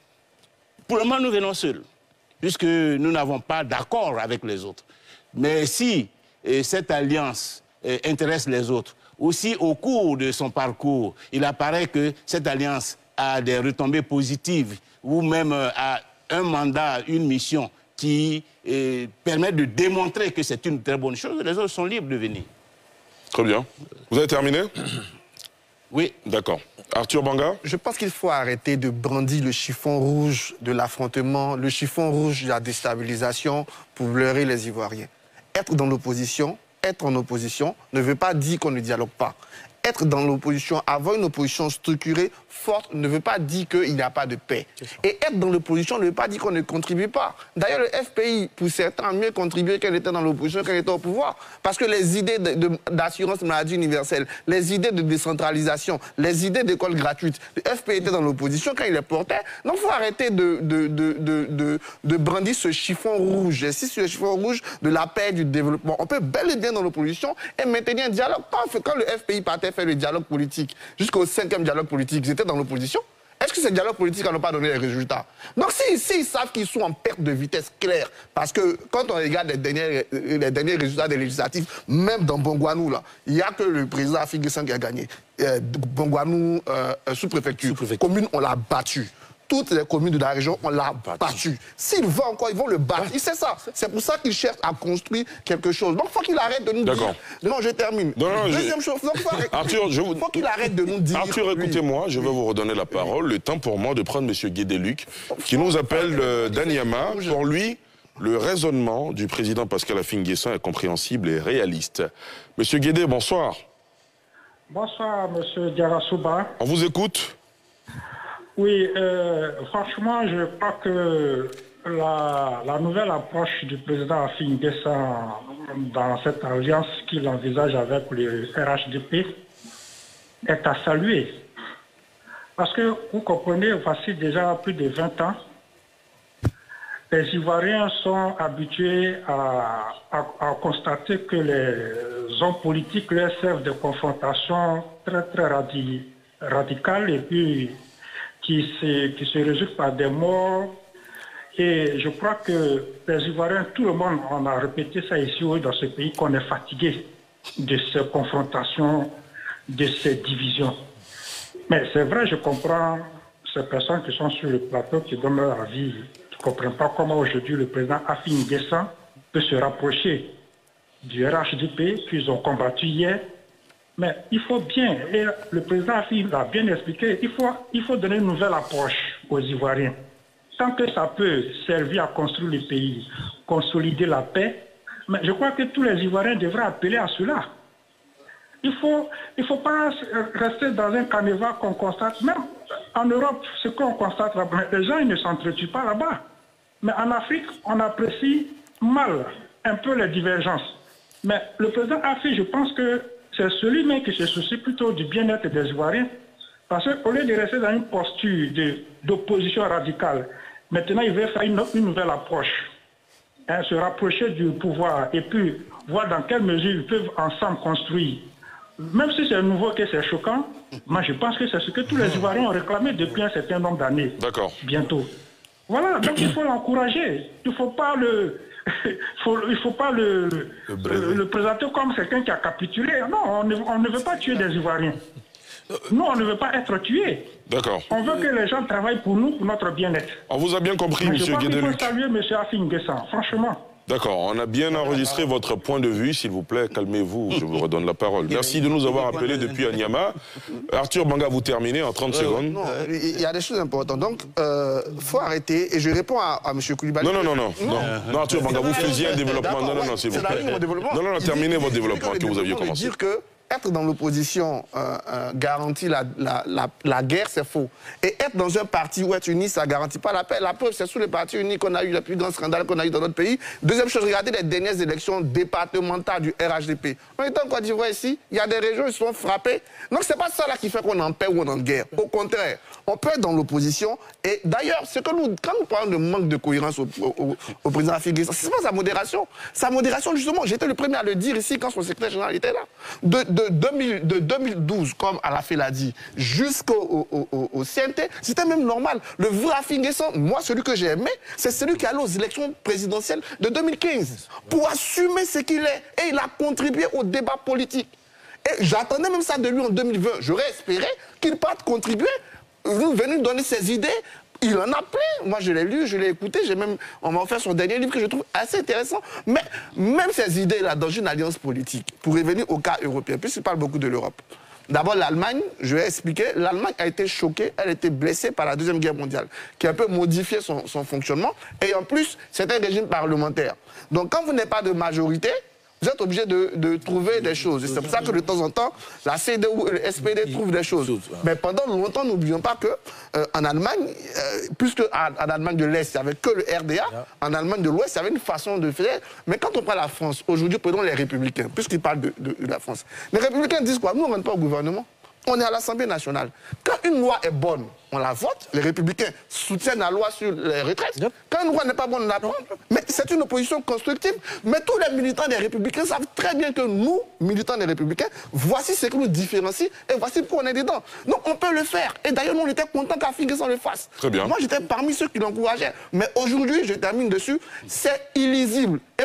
Pour le moment, nous venons seuls, puisque nous n'avons pas d'accord avec les autres. Mais si cette alliance intéresse les autres, ou si au cours de son parcours, il apparaît que cette alliance a des retombées positives, ou même a un mandat, une mission qui permet de démontrer que c'est une très bonne chose, les autres sont libres de venir. Très bien. Vous avez terminé? Oui. D'accord. Arthur Banga? Je pense qu'il faut arrêter de brandir le chiffon rouge de l'affrontement, le chiffon rouge de la déstabilisation pour leurrer les Ivoiriens. Être dans l'opposition, être en opposition, ne veut pas dire qu'on ne dialogue pas. Être dans l'opposition, avoir une opposition structurée, forte, ne veut pas dire qu'il n'y a pas de paix. Et être dans l'opposition ne veut pas dire qu'on ne contribue pas. D'ailleurs, le FPI, pour certains, a mieux contribué qu'elle était dans l'opposition, qu'elle était au pouvoir. Parce que les idées d'assurance maladie universelle, les idées de décentralisation, les idées d'école gratuite, le FPI était dans l'opposition quand il les portait. Donc, il faut arrêter de brandir ce chiffon rouge. J'insiste sur le chiffon rouge de la paix, du développement. On peut bel et bien dans l'opposition et maintenir un dialogue. Quand le FPI partait faire le dialogue politique, jusqu'au 5e dialogue politique, ils étaient dans l'opposition. Est-ce que ces dialogues politiques n'ont pas donné les résultats? Donc s'ils savent qu'ils sont en perte de vitesse claire, parce que quand on regarde les derniers résultats des législatifs, même dans Bongouanou, là, il n'y a que le président Afigé qui a gagné. Bongouanou, sous-préfecture, commune, on l'a battu. toutes les communes de la région, on l'a battu. S'il va encore, ils vont le battre. Il sait ça. C'est pour ça qu'il cherche à construire quelque chose. Donc, il faut qu'il arrête de nous dire... Non, je termine. Deuxième chose, Arthur, il faut qu'il arrête de nous dire... Arthur, écoutez-moi, je vais vous redonner la parole. Le temps pour moi de prendre M. Guédeluc, qui nous appelle d'Anyama. Pour lui, le raisonnement du président Pascal Affi-N'Guessan est compréhensible et réaliste. Monsieur Guédé, bonsoir. Bonsoir, Monsieur Diarra-Souba. On vous écoute. Oui, franchement, je crois que la nouvelle approche du président Affi-N'Guessan dans cette alliance qu'il envisage avec le RHDP est à saluer. Parce que, vous comprenez, voici déjà plus de 20 ans, les Ivoiriens sont habitués à constater que les hommes politiques leur servent de confrontations très, très radicales et puis qui se résultent par des morts. Et je crois que les Ivoiriens, tout le monde, on a répété ça ici dans ce pays, qu'on est fatigué de ces confrontations, de ces divisions. Mais c'est vrai, je comprends ces personnes qui sont sur le plateau, qui donnent leur avis, qui ne comprennent pas comment aujourd'hui le président Affi-N'Guessan peut se rapprocher du RHDP qu'ils ont combattu hier. Mais il faut bien, et le président Affi l'a bien expliqué, il faut donner une nouvelle approche aux Ivoiriens. Tant que ça peut servir à construire le pays, consolider la paix, mais je crois que tous les Ivoiriens devraient appeler à cela. Il faut pas rester dans un carnaval qu'on constate. Même en Europe, ce qu'on constate là-bas, les gens ils ne s'entretuent pas là-bas. Mais en Afrique, on apprécie mal un peu les divergences. Mais le président Affi, je pense que c'est celui-même qui se soucie plutôt du bien-être des Ivoiriens. Parce qu'au lieu de rester dans une posture d'opposition radicale, maintenant il veut faire une nouvelle approche. Se rapprocher du pouvoir et puis voir dans quelle mesure ils peuvent ensemble construire. Même si c'est nouveau, que c'est choquant, moi je pense que c'est ce que tous les Ivoiriens ont réclamé depuis un certain nombre d'années. D'accord. Bientôt. Voilà, donc il faut l'encourager. Il ne faut pas le présenter comme quelqu'un qui a capitulé. Non, on ne veut pas tuer des Ivoiriens. Nous, on ne veut pas être tués. D'accord. On veut que les gens travaillent pour nous, pour notre bien-être. On vous a bien compris, M. Guédeluc. Je pense qu'il faut saluer M. Affi-N'Guessan, franchement. D'accord, on a bien enregistré votre point de vue, s'il vous plaît, calmez-vous, je vous redonne la parole. Merci de nous avoir appelés depuis Anyama. Arthur Banga, vous terminez en 30 secondes. Non, il y a des choses importantes, donc il faut arrêter, et je réponds à M. Koulibaly. Non, Arthur Banga, vous faisiez un développement, non, s'il vous plaît. Non, terminez votre développement que vous aviez commencé. Dire que être dans l'opposition garantit la guerre, c'est faux. Et être dans un parti où être uni, ça ne garantit pas la paix. La preuve, c'est sous les partis unis qu'on a eu le plus grand scandale qu'on a eu dans notre pays. Deuxième chose, regardez les dernières élections départementales du RHDP. On est en Côte d'Ivoire ici, il y a des régions qui sont frappées. Donc ce n'est pas ça là qui fait qu'on est en paix ou on est en guerre. Au contraire, on peut être dans l'opposition. Et d'ailleurs, quand nous parlons de manque de cohérence au président Affi-N'Guessan, c'est pas sa modération. Sa modération, justement, j'étais le premier à le dire ici quand son secrétaire général était là. De 2012, comme Alafé l'a dit, jusqu'au CNT, c'était même normal. Le vrai Affi-N'Guessan, moi, celui que j'ai aimé, c'est celui qui est allé aux élections présidentielles de 2015 pour assumer ce qu'il est. Et il a contribué au débat politique. Et j'attendais même ça de lui en 2020. J'aurais espéré qu'il parte contribuer, venir donner ses idées. Il en a plein. Moi, je l'ai lu, je l'ai écouté. On m'a offert son dernier livre que je trouve assez intéressant. Mais même ces idées-là, dans une alliance politique, pour revenir au cas européen, puisqu'il parle beaucoup de l'Europe. D'abord, l'Allemagne, je vais expliquer, l'Allemagne a été choquée, elle a été blessée par la Deuxième Guerre mondiale, qui a un peu modifié son fonctionnement. Et en plus, c'est un régime parlementaire. Donc, quand vous n'avez pas de majorité, vous êtes obligé de trouver des choses. C'est pour ça que de temps en temps, la CDU et le SPD trouvent des choses. Mais pendant longtemps, n'oublions pas qu'en Allemagne, puisque en Allemagne de l'Est, il n'y avait que le RDA, en Allemagne de l'Ouest, il y avait une façon de faire. Mais quand on prend la France, aujourd'hui, prenons les Républicains, puisqu'ils parlent de la France. Les Républicains disent quoi? Nous, on ne rentre pas au gouvernement. On est à l'Assemblée nationale. Quand une loi est bonne, on la vote. Les Républicains soutiennent la loi sur les retraites. Quand une loi n'est pas bonne, on la prend. Mais c'est une opposition constructive. Mais tous les militants des Républicains savent très bien que nous, militants des Républicains, voici ce qui nous différencie et voici pourquoi on est dedans. Donc on peut le faire. Et d'ailleurs, nous, on était contents qu'Affi-N'Guessan le fasse. Très bien. Moi, j'étais parmi ceux qui l'encourageaient. Mais aujourd'hui, je termine dessus, c'est illisible. Et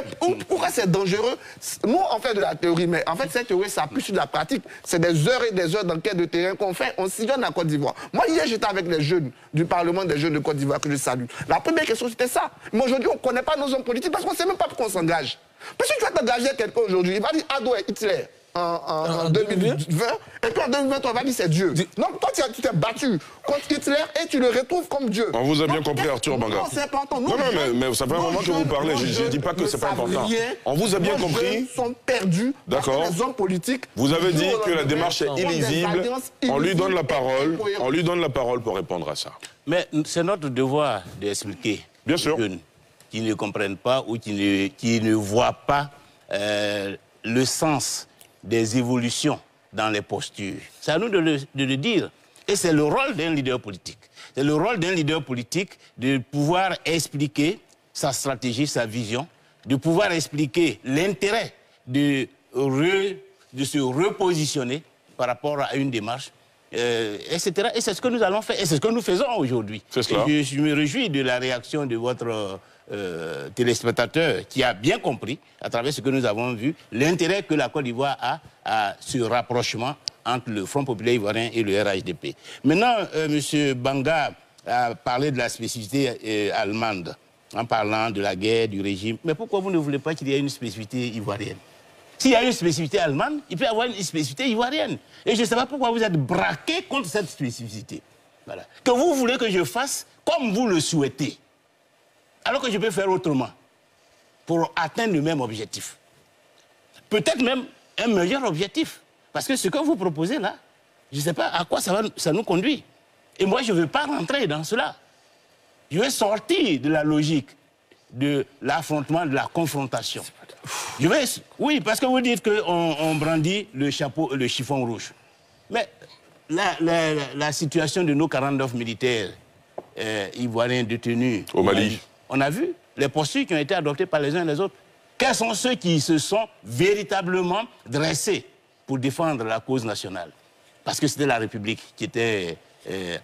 pourquoi c'est dangereux? Nous, on fait de la théorie, mais en fait, cette théorie s'appuie sur de la pratique. C'est des heures et des heures d'enquête de terrain qu'on fait. On sillonne la Côte d'Ivoire. Moi, hier, j'étais avec les jeunes du Parlement des jeunes de Côte d'Ivoire que je salue. La première question, c'était ça. Mais aujourd'hui, on ne connaît pas nos hommes politiques parce qu'on ne sait même pas pourquoi on s'engage. Parce que tu vas t'engager quelqu'un aujourd'hui, il va dire Ado et Hitler en 2020, et puis en 2023, on va dire c'est Dieu. Donc toi, tu t'es battu contre Hitler et tu le retrouves comme Dieu. On vous a bien compris, Arthur Banga. Non, c'est important. Non, mais ça fait un moment que vous parlez. Je ne dis pas que c'est pas important. On vous a bien compris. Ils sont perdus. D'accord. Les hommes politiques. Vous avez dit que la démarche est illisible. On lui donne la parole. On lui donne la parole pour répondre à ça. Mais c'est notre devoir d'expliquer. Bien sûr. Aux jeunes qui ne comprennent pas ou qui ne voient pas le sens des évolutions dans les postures. C'est à nous de le dire. Et c'est le rôle d'un leader politique. C'est le rôle d'un leader politique de pouvoir expliquer sa stratégie, sa vision, de pouvoir expliquer l'intérêt de se repositionner par rapport à une démarche, etc. Et c'est ce que nous allons faire, et c'est ce que nous faisons aujourd'hui. C'est cela. Et je me réjouis de la réaction de votre téléspectateur qui a bien compris, à travers ce que nous avons vu, l'intérêt que la Côte d'Ivoire a à ce rapprochement entre le Front populaire ivoirien et le RHDP. Maintenant, M. Banga a parlé de la spécificité allemande, en parlant de la guerre, du régime. Mais pourquoi vous ne voulez pas qu'il y ait une spécificité ivoirienne? S'il y a une spécificité allemande, il peut y avoir une spécificité ivoirienne. Et je ne sais pas pourquoi vous êtes braqué contre cette spécificité. Voilà. Que vous voulez que je fasse comme vous le souhaitez, alors que je peux faire autrement pour atteindre le même objectif. Peut-être même un meilleur objectif. Parce que ce que vous proposez là, je ne sais pas à quoi ça nous conduit. Et moi, je ne veux pas rentrer dans cela. Je veux sortir de la logique de l'affrontement, de la confrontation. Oui, parce que vous dites qu'on brandit le chapeau, le chiffon rouge. Mais la situation de nos 49 militaires ivoiriens détenus au Mali, on a vu les postures qui ont été adoptées par les uns et les autres. Quels sont ceux qui se sont véritablement dressés pour défendre la cause nationale? Parce que c'était la République qui était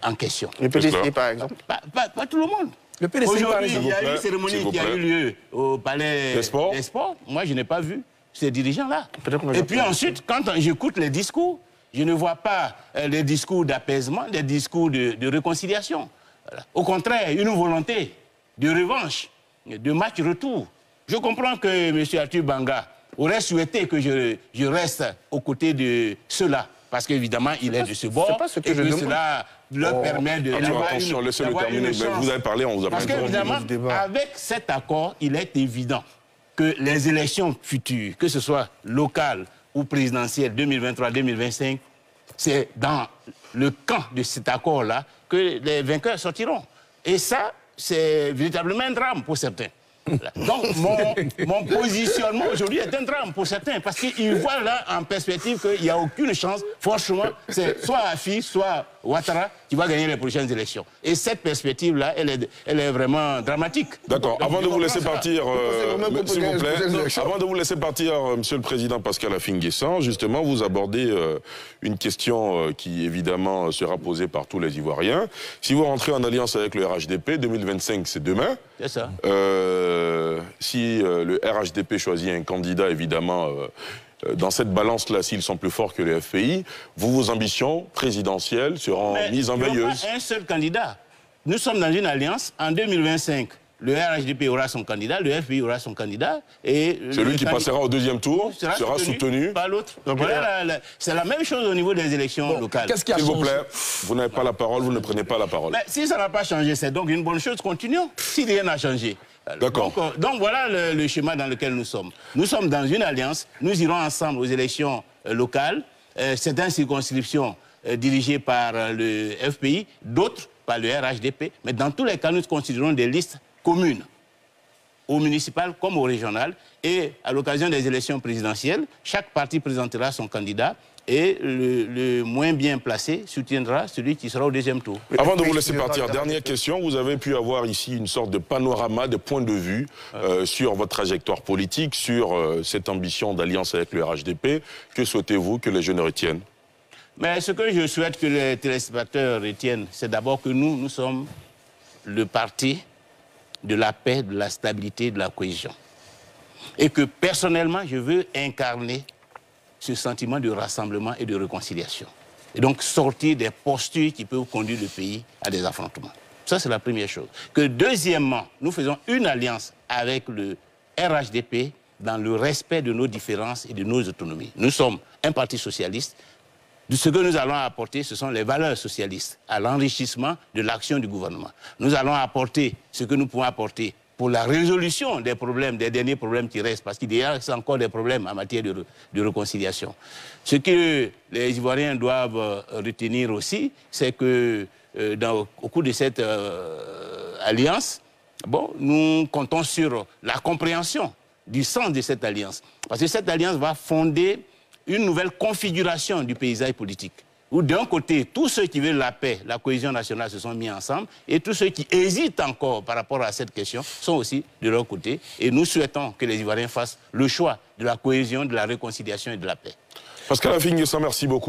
en question. Le PDC, par exemple. Pas tout le monde. Le PDC, par exemple. Il y a eu une cérémonie qui a eu lieu au Palais des Sports. Moi, je n'ai pas vu ces dirigeants-là. Et puis ensuite, quand j'écoute les discours, je ne vois pas les discours d'apaisement, les discours de réconciliation. Voilà. Au contraire, une volonté de revanche, de match retour. Je comprends que M. Arthur Banga aurait souhaité que je reste aux côtés de ceux-là, parce qu'évidemment, il est de ce bord, pas ce que et je que demande. cela leur permet de... Attention, laissez-le terminer. Mais vous avez parlé, on vous a Parce pas qu'évidemment, avec cet accord, il est évident que les élections futures, que ce soit locales ou présidentielles 2023-2025, c'est dans le camp de cet accord-là que les vainqueurs sortiront. Et ça, c'est véritablement un drame pour certains. Donc, mon positionnement aujourd'hui est un drame pour certains, parce qu'ils voient là en perspective qu'il n'y a aucune chance. Franchement, c'est soit Afi, soit Ouattara qui va gagner les prochaines élections. Et cette perspective-là, elle est vraiment dramatique. D'accord. Avant de vous laisser partir, s'il vous plaît, avant de vous laisser partir, Monsieur le Président Pascal Affi-N'Guessan, justement, vous abordez une question qui, évidemment, sera posée par tous les Ivoiriens. Si vous rentrez en alliance avec le RHDP, 2025, c'est demain. C'est ça. Si le RHDP choisit un candidat, évidemment, dans cette balance-là, s'ils sont plus forts que le FPI, vos ambitions présidentielles seront mises en veilleuse. Un seul candidat. Nous sommes dans une alliance. En 2025, le RHDP aura son candidat, le FPI aura son candidat. Et celui qui passera au deuxième tour sera soutenu par l'autre. C'est la même chose au niveau des élections locales. Qu'est-ce qui a changé? S'il vous plaît, vous n'avez pas la parole, vous ne prenez pas la parole. Mais si ça n'a pas changé, c'est donc une bonne chose. Continuons. Si rien n'a changé. D'accord. Donc voilà le schéma dans lequel nous sommes. Nous sommes dans une alliance. Nous irons ensemble aux élections locales. Certaines circonscriptions dirigées par le FPI, d'autres par le RHDP. Mais dans tous les cas, nous considérons des listes communes, au municipal comme au régional. Et à l'occasion des élections présidentielles, chaque parti présentera son candidat et le moins bien placé soutiendra celui qui sera au deuxième tour. Avant de vous laisser partir, dernière question. Vous avez pu avoir ici une sorte de panorama, de points de vue sur votre trajectoire politique, sur cette ambition d'alliance avec le RHDP. Que souhaitez-vous que les jeunes retiennent? Mais ce que je souhaite que les téléspectateurs retiennent, c'est d'abord que nous sommes le parti de la paix, de la stabilité, de la cohésion. Et que personnellement, je veux incarner ce sentiment de rassemblement et de réconciliation. Et donc sortir des postures qui peuvent conduire le pays à des affrontements. Ça, c'est la première chose. Que deuxièmement, nous faisons une alliance avec le RHDP dans le respect de nos différences et de nos autonomies. Nous sommes un parti socialiste. Ce que nous allons apporter, ce sont les valeurs socialistes à l'enrichissement de l'action du gouvernement. Nous allons apporter ce que nous pouvons apporter pour la résolution des problèmes, des derniers problèmes qui restent, parce qu'il y a encore des problèmes en matière de réconciliation. Ce que les Ivoiriens doivent retenir aussi, c'est que au cours de cette alliance, bon, nous comptons sur la compréhension du sens de cette alliance. Parce que cette alliance va fonder une nouvelle configuration du paysage politique. Où d'un côté, tous ceux qui veulent la paix, la cohésion nationale se sont mis ensemble, et tous ceux qui hésitent encore par rapport à cette question sont aussi de leur côté. Et nous souhaitons que les Ivoiriens fassent le choix de la cohésion, de la réconciliation et de la paix. Pascal Affi N'Guessa, merci beaucoup.